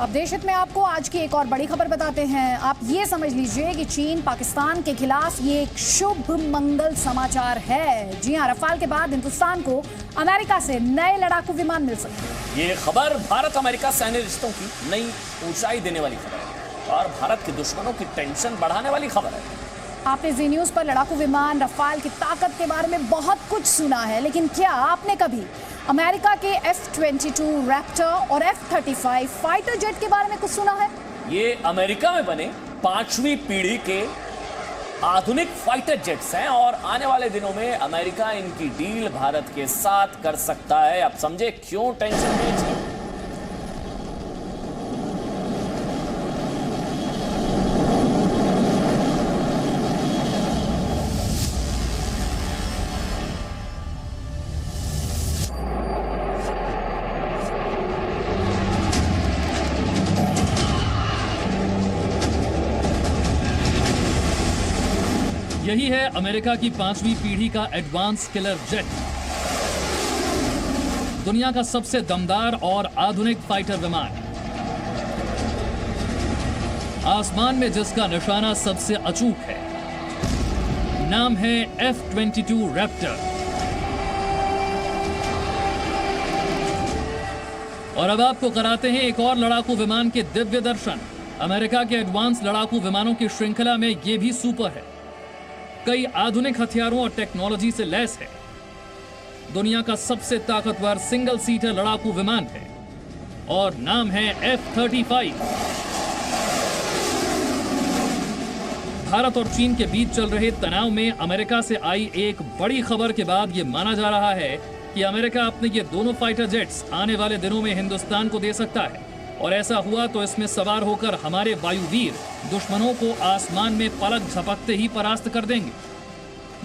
अब देश हित में आपको आज की एक और बड़ी खबर बताते हैं। आप ये समझ लीजिए कि चीन पाकिस्तान के खिलाफ ये एक शुभ मंगल समाचार है। जी हां, रफाल के बाद हिंदुस्तान को अमेरिका से नए लड़ाकू विमान मिल सकते हैं। ये खबर भारत अमेरिका सैन्य रिश्तों की नई ऊंचाई देने वाली खबर है और भारत के दुश्मनों की टेंशन बढ़ाने वाली खबर है। आपने जी न्यूज पर लड़ाकू विमान रफाल की ताकत के बारे में बहुत कुछ सुना है, लेकिन क्या आपने कभी अमेरिका के F-22 रैप्टर और F-35 फाइटर जेट के बारे में कुछ सुना है? ये अमेरिका में बने 5वीं पीढ़ी के आधुनिक फाइटर जेट्स हैं और आने वाले दिनों में अमेरिका इनकी डील भारत के साथ कर सकता है। अब समझे क्यों टेंशन में। यही है अमेरिका की 5वीं पीढ़ी का एडवांस किलर जेट, दुनिया का सबसे दमदार और आधुनिक फाइटर विमान, आसमान में जिसका निशाना सबसे अचूक है। नाम है F-22 रैप्टर। और अब आपको कराते हैं एक और लड़ाकू विमान के दिव्य दर्शन। अमेरिका के एडवांस लड़ाकू विमानों की श्रृंखला में ये भी सुपर है, कई आधुनिक हथियारों और टेक्नोलॉजी से लैस है। दुनिया का सबसे ताकतवर सिंगल सीटर लड़ाकू विमान है और नाम है F-35। भारत और चीन के बीच चल रहे तनाव में अमेरिका से आई एक बड़ी खबर के बाद यह माना जा रहा है कि अमेरिका अपने ये दोनों फाइटर जेट्स आने वाले दिनों में हिंदुस्तान को दे सकता है। और ऐसा हुआ तो इसमें सवार होकर हमारे वायुवीर दुश्मनों को आसमान में पलक झपकते ही परास्त कर देंगे।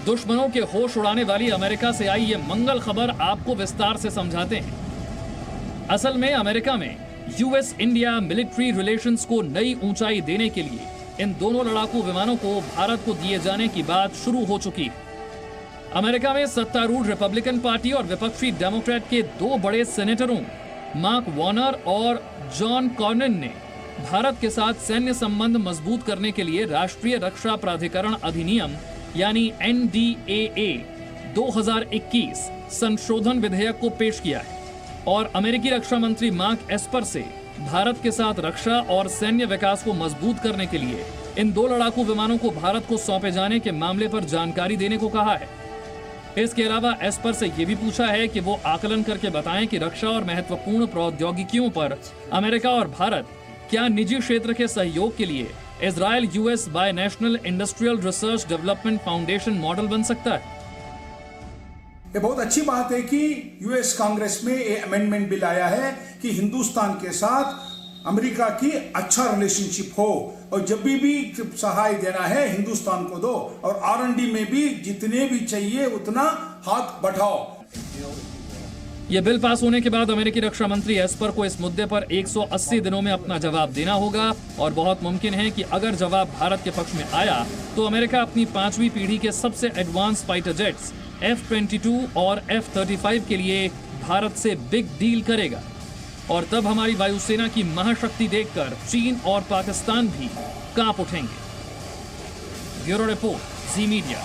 दुश्मनों के होश उड़ाने वाली अमेरिका से आई ये मंगल खबर आपको विस्तार से समझाते हैं। असल में अमेरिका में यूएस इंडिया मिलिट्री रिलेशंस को नई ऊंचाई देने के लिए इन दोनों लड़ाकू विमानों को भारत को दिए जाने की बात शुरू हो चुकी है। अमेरिका में सत्तारूढ़ रिपब्लिकन पार्टी और विपक्षी डेमोक्रेट के दो बड़े सेनेटरों मार्क वार्नर और जॉन कॉर्नन ने भारत के साथ सैन्य संबंध मजबूत करने के लिए राष्ट्रीय रक्षा प्राधिकरण अधिनियम यानी NDAA 2021 संशोधन विधेयक को पेश किया है। और अमेरिकी रक्षा मंत्री मार्क एस्पर से भारत के साथ रक्षा और सैन्य विकास को मजबूत करने के लिए इन दो लड़ाकू विमानों को भारत को सौंपे जाने के मामले पर जानकारी देने को कहा है। इसके अलावा एस्पर से यह भी पूछा है कि वो आकलन करके बताएं कि रक्षा और महत्वपूर्ण प्रौद्योगिकियों पर अमेरिका और भारत क्या निजी क्षेत्र के सहयोग के लिए Israel US binational industrial research development foundation model बन सकता है। ये बहुत अच्छी बात है कि यूएस कांग्रेस में ये अमेंडमेंट बिल आया है कि हिंदुस्तान के साथ अमेरिका की अच्छा रिलेशनशिप हो और जब भी सहाय देना है हिंदुस्तान को दो और R&D में भी जितने भी चाहिए उतना हाथ बढ़ाओ। यह बिल पास होने के बाद अमेरिकी रक्षा मंत्री एस्पर को इस मुद्दे पर 180 दिनों में अपना जवाब देना होगा और बहुत मुमकिन है कि अगर जवाब भारत के पक्ष में आया तो अमेरिका अपनी 5वीं पीढ़ी के सबसे एडवांस फाइटर जेट्स F-22 और F-35 के लिए भारत से बिग डील करेगा। और तब हमारी वायुसेना की महाशक्ति देखकर चीन और पाकिस्तान भी कांप उठेंगे। ब्यूरो रिपोर्ट, जी मीडिया।